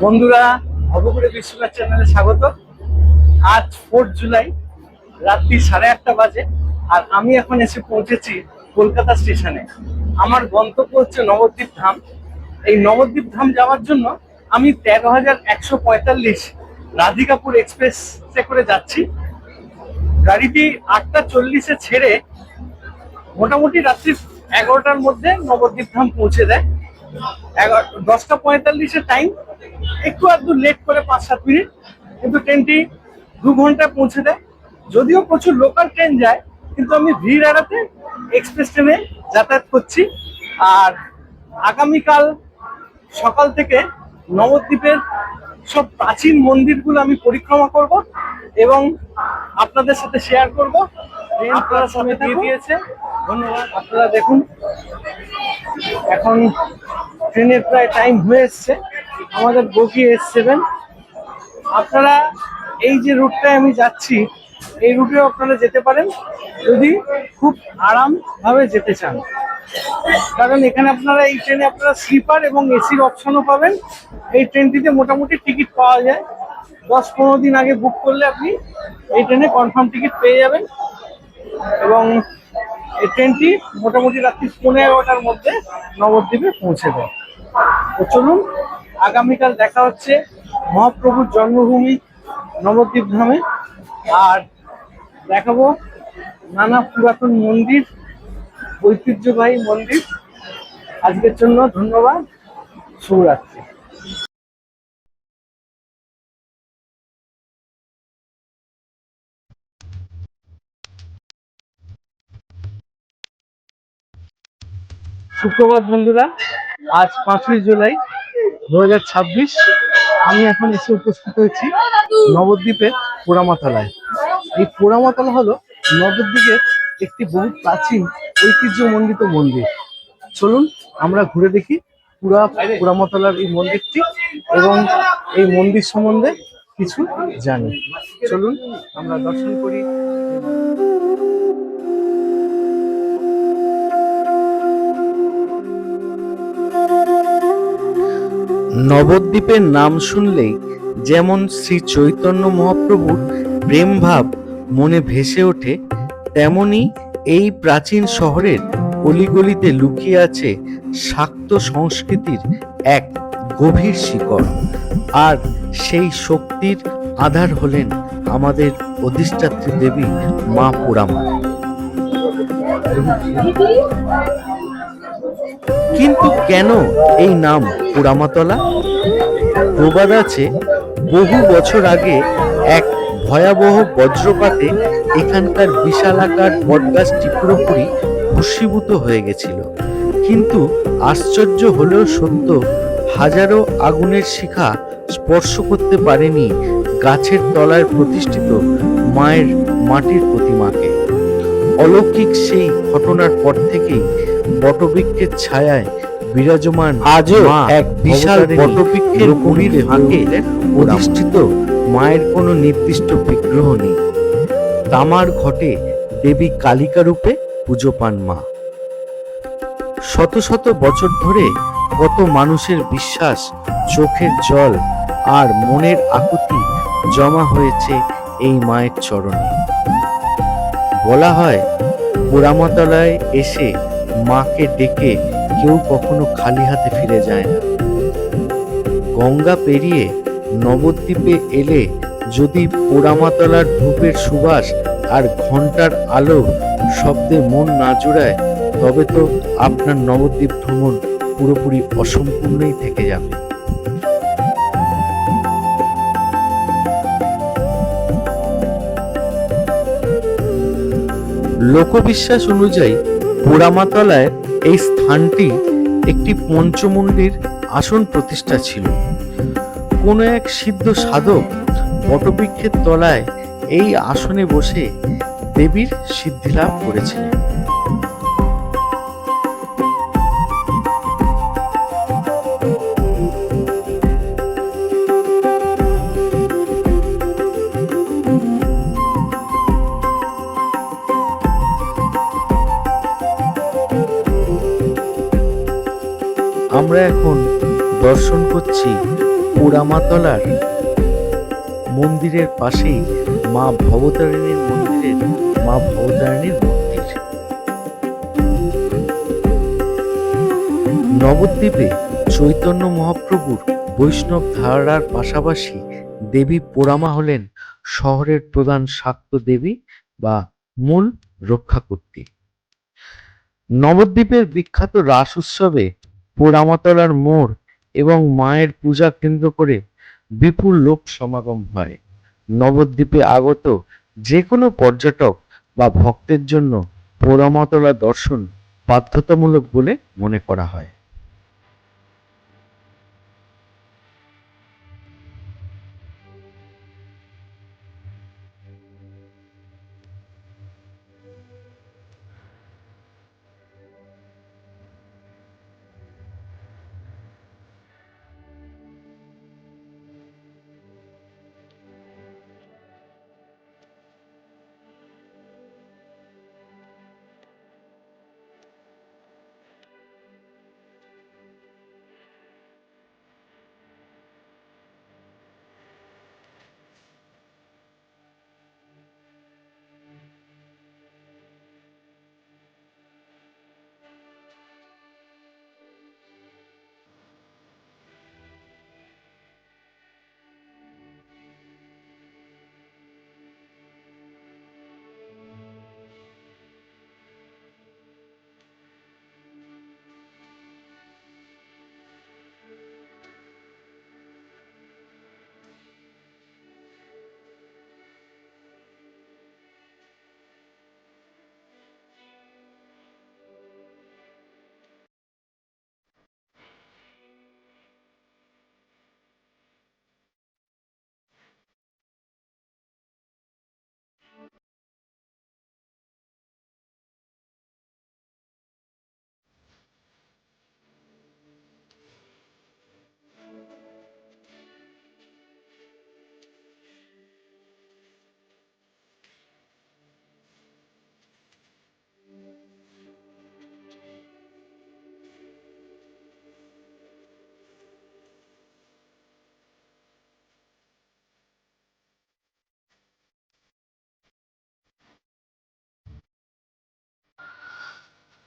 বন্ধুরা, অবগুড়ে বিশ্বনাথ চ্যানেলে স্বাগত। আজ 4 জুলাই রাত্রি 8:30 বাজে, আর আমি এখন এসে পৌঁছেছি কলকাতা স্টেশনে। আমার গন্তব্য হচ্ছে নবদ্বীপ ধাম। এই নবদ্বীপ ধাম যাওয়ার জন্য আমি 13,145 রাধিকাপুর এক্সপ্রেসে করে যাচ্ছি। গাড়িটি 8:40-এ ছেড়ে মোটামুটি রাত্রি 11টার মধ্যে নবদ্বীপ ধাম পৌঁছে দেয়। 10:45-এর টাইম, একটু আধটু লেট করে 5-7 মিনিট, কিন্তু ট্রেনটি 2 ঘন্টায় পৌঁছে দেয়। যদিও প্রচুর লোকাল ট্রেন যায়, কিন্তু আমি ভিড় এড়াতে এক্সপ্রেস ট্রেনে যাতায়াত করছি। আর আগামীকাল সকাল থেকে নবদ্বীপের সব প্রাচীন মন্দিরগুলো আমি পরিক্রমা করব এবং আপনাদের সাথে শেয়ার করব। আপনারা সাথে দিয়ে দিয়েছে, ধন্যবাদ। আপনারা দেখুন, এখন ট্রেনের প্রায় টাইম হয়ে এসছে, আমাদের বগি S7। আপনারা এই যে রুটটায় আমি যাচ্ছি, এই রুটেও আপনারা যেতে পারেন যদি খুব আরামভাবে যেতে চান, কারণ এখানে আপনারা এই ট্রেনে আপনারা স্লিপার এবং এসির অপশনও পাবেন। এই ট্রেনটিতে মোটামুটি টিকিট পাওয়া যায়, 10-15 দিন আগে বুক করলে আপনি এই ট্রেনে কনফার্ম টিকিট পেয়ে যাবেন। এবং এই ট্রেনটি মোটামুটি রাত্রি 11:15-টার মধ্যে নবদ্বীপে পৌঁছে দেয়। তো চলুন, আগামীকাল দেখা হচ্ছে মহাপ্রভুর জন্মভূমি নবদ্বীপ ধামে, আর দেখাবো নানা পুরাতন মন্দির, ঐতিহ্যবাহী মন্দির। আজকের জন্য ধন্যবাদ, শুভরাত্রি। সুপ্রভাত বন্ধুরা, আজ 5ই জুলাই 2026। আমি এখন এসে উপস্থিত হয়েছি নবদ্বীপের পোড়ামাতলায়। এই পোড়ামাতলা হলো নবদ্বীপের একটি বহু প্রাচীন ঐতিহ্যমণ্ডিত মন্দির। চলুন আমরা ঘুরে দেখি পোড়ামাতলার এই মন্দিরটি এবং এই মন্দির সম্বন্ধে কিছু জানি। চলুন আমরা দর্শন করি। নবদ্বীপের নাম শুনলেই যেমন শ্রী চৈতন্য মহাপ্রভুর প্রেম ভাব মনে ভেসে ওঠে, তেমনি এই প্রাচীন শহরের অলিগলিতে লুকিয়ে আছে শাক্ত সংস্কৃতির এক গভীর শিকড়। আর সেই শক্তির আধার হলেন আমাদের অধিষ্ঠাত্রী দেবী মা পোড়ামা। কিন্তু কেন এই নাম পোড়ামাতলা? প্রবাদ আছে, বহু বছর আগে এক ভয়াবহ বজ্রপাতে এখানকার বিশালাকার বটগাছটি পুরোপুরি ভস্মীভূত হয়ে গেছিল। কিন্তু আশ্চর্য হলেও সত্য, হাজারো আগুনের শিখা স্পর্শ করতে পারেনি গাছের তলায় প্রতিষ্ঠিত মায়ের মাটির প্রতিমাকে। অলৌকিক সেই ঘটনার পর থেকেই বটবৃক্ষের ছায়ায় বিরাজমান আজও এক বিশাল বটবৃক্ষের গুড়ির ফাঁকে অধিষ্ঠিত মায়ের কোনো নির্দিষ্ট বিগ্রহ নেই। তামার ঘটে দেবী কালিকা রূপে পুজো পান মা। শত শত বছর ধরে কত মানুষের বিশ্বাস, চোখের জল আর মনের আকুতি জমা হয়েছে এই মায়ের চরণে। বলা হয়, পোড়ামাতলায় এসে মাকে ডেকে কেউ কখনো খালি হাতে ফিরে যায় না। গঙ্গা পেরিয়ে নবদ্বীপে এলে যদি পোড়ামাতলার ধূপের সুবাস আর ঘন্টার আলো শব্দে মন না জোড়ায়, তবে তো আপনার নবদ্বীপ ভ্রমণ পুরোপুরি অসম্পূর্ণই থেকে যাবে। লোকবিশ্বাস অনুযায়ী পোড়ামাতলায় এই স্থানটি একটি পঞ্চমুণ্ডির আসন প্রতিষ্ঠা ছিল। কোন এক সিদ্ধ সাধক বটবৃক্ষের তলায় এই আসনে বসে দেবীর সিদ্ধি লাভ করেছিলেন। আমরা এখন দর্শন করছি পোড়ামাতলার মন্দিরের পাশেই মা ভবতারিণীর মন্দির। নবদ্বীপে চৈতন্য মহাপ্রভুর বৈষ্ণব ধারার পাশাপাশি দেবী পোড়ামা হলেন শহরের প্রধান শাক্ত দেবী বা মূল রক্ষাকর্ত্রী। নবদ্বীপের বিখ্যাত রাস উৎসবে পোড়ামাতলার মোড় এবং মায়ের পূজা কেন্দ্র করে বিপুল লোক সমাগম হয়। নবদ্বীপে আগত যে কোনো পর্যটক বা ভক্তের জন্য পোড়ামাতলা দর্শন বাধ্যতামূলক বলে মনে করা হয়।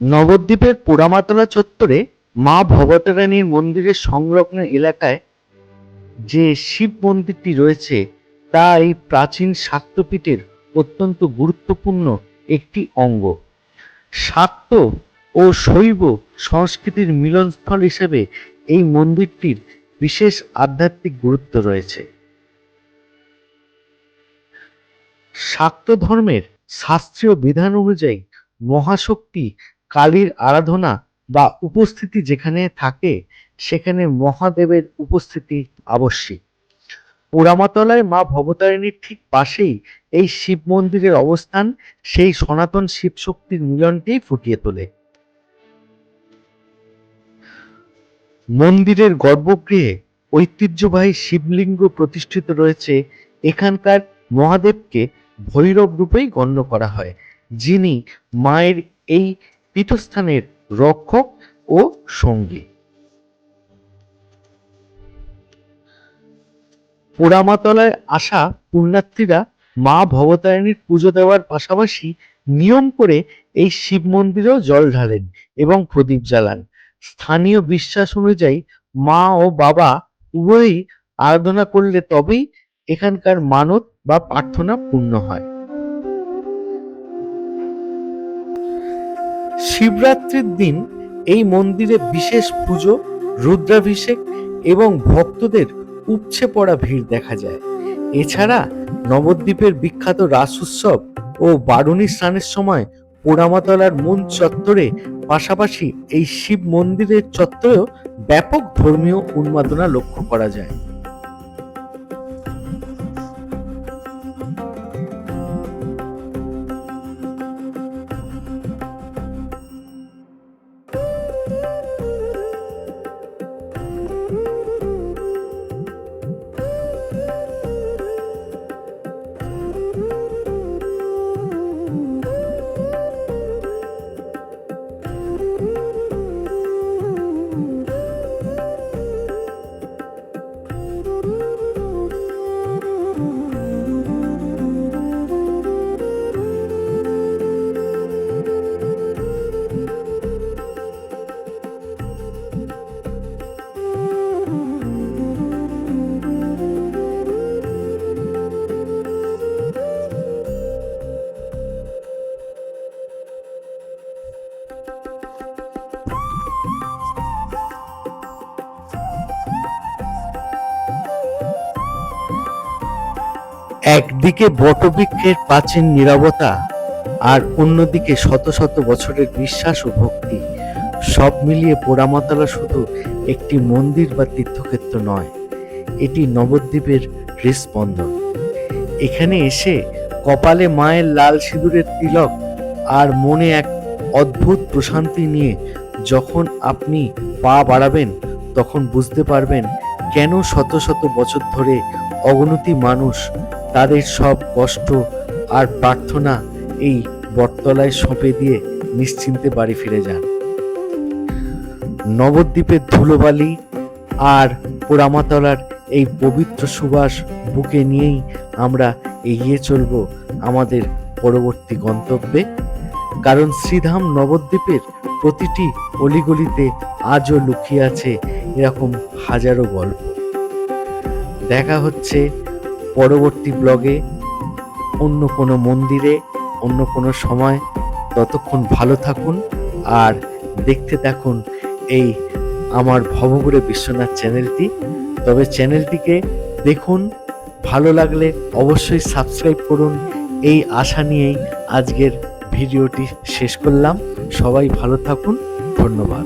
নবদ্বীপের পোড়ামাতলা চত্বরে মা ভবতারিণীর মন্দিরের সংলগ্ন এলাকায় যে শিব মন্দিরটি রয়েছে তা এই প্রাচীন শাক্তপীঠের অত্যন্ত গুরুত্বপূর্ণ একটি অঙ্গ। শাক্ত ও শৈব সংস্কৃতির মিলনস্থল হিসেবে এই মন্দিরটির বিশেষ আধ্যাত্মিক গুরুত্ব রয়েছে। শাক্ত ধর্মের শাস্ত্রীয় বিধান অনুযায়ী মহাশক্তি কালীর আরাধনা বা উপস্থিতি যেখানে থাকে সেখানে মহাদেবের উপস্থিতি আবশ্যিক। পোড়ামাতলায় মা ভবতারিণীর ঠিক পাশেই এই শিব মন্দিরের অবস্থান সেই সনাতন শিব শক্তির মিলনকেই ফুটিয়ে তোলে। মন্দিরের গর্ভগৃহে ঐতিহ্যবাহী শিবলিঙ্গ প্রতিষ্ঠিত রয়েছে। এখানকার মহাদেবকে ভৈরব রূপেই গণ্য করা হয়, যিনি মায়ের এই পীঠস্থানের রক্ষক ও সঙ্গী। পোড়ামাতলায় আসা পুণ্যার্থীরা মা ভবতারিণীর পুজো দেওয়ার পাশাপাশি নিয়ম করে এই শিব মন্দিরেও জল ঢালেন এবং প্রদীপ জ্বালান। স্থানীয় বিশ্বাস অনুযায়ী মা ও বাবা উভয়ই আরাধনা করলে তবেই এখানকার মানত বা প্রার্থনা পূর্ণ হয়। শিবরাত্রির দিন এই মন্দিরে বিশেষ পুজো, রুদ্রাভিষেক এবং ভক্তদের উপচে পড়া ভিড় দেখা যায়। এছাড়া নবদ্বীপের বিখ্যাত রাস উৎসব ও বারুণী স্নানের সময় পোড়ামাতলার মূল চত্বরে পাশাপাশি এই শিব মন্দিরের চত্বরেও ব্যাপক ধর্মীয় উন্মাদনা লক্ষ্য করা যায়। একদিকে বটবৃক্ষের প্রাচীন নীরবতা আর অন্যদিকে শত শত বছরের বিশ্বাস ও ভক্তি, সব মিলিয়ে পোড়ামাতলা শুধু একটি মন্দির বা তীর্থক্ষেত্র নয়, এটি নবদ্বীপের হৃৎস্পন্দন। এখানে এসে কপালে মায়ের লাল সিঁদুরের তিলক আর মনে এক অদ্ভুত প্রশান্তি নিয়ে যখন আপনি পা বাড়াবেন, তখন বুঝতে পারবেন কেন শত শত বছর ধরে অগণিত মানুষ তাদের সব কষ্ট আর প্রার্থনা এই বটতলায় সঁপে দিয়ে নিশ্চিন্তে বাড়ি ফিরে যান। নবদ্বীপের ধুলোবালি আর পোড়ামাতলার এই পবিত্র সুবাস বুকে নিয়েই আমরা এগিয়ে চলব আমাদের পরবর্তী গন্তব্যে, কারণ শ্রীধাম নবদ্বীপের প্রতিটি অলিগলিতে আজও লুকিয়ে আছে এরকম হাজারো গল্প। দেখা হচ্ছে পরবর্তী ব্লগে, অন্য কোনো মন্দিরে, অন্য কোনো সময়। ততক্ষণ ভালো থাকুন আর দেখতে থাকুন এই আমার ভবঘুরে বিশ্বনাথ চ্যানেলটি। তবে চ্যানেলটিকে দেখুন, ভালো লাগলে অবশ্যই সাবস্ক্রাইব করুন। এই আশা নিয়েই আজকের ভিডিওটি শেষ করলাম। সবাই ভালো থাকুন, ধন্যবাদ।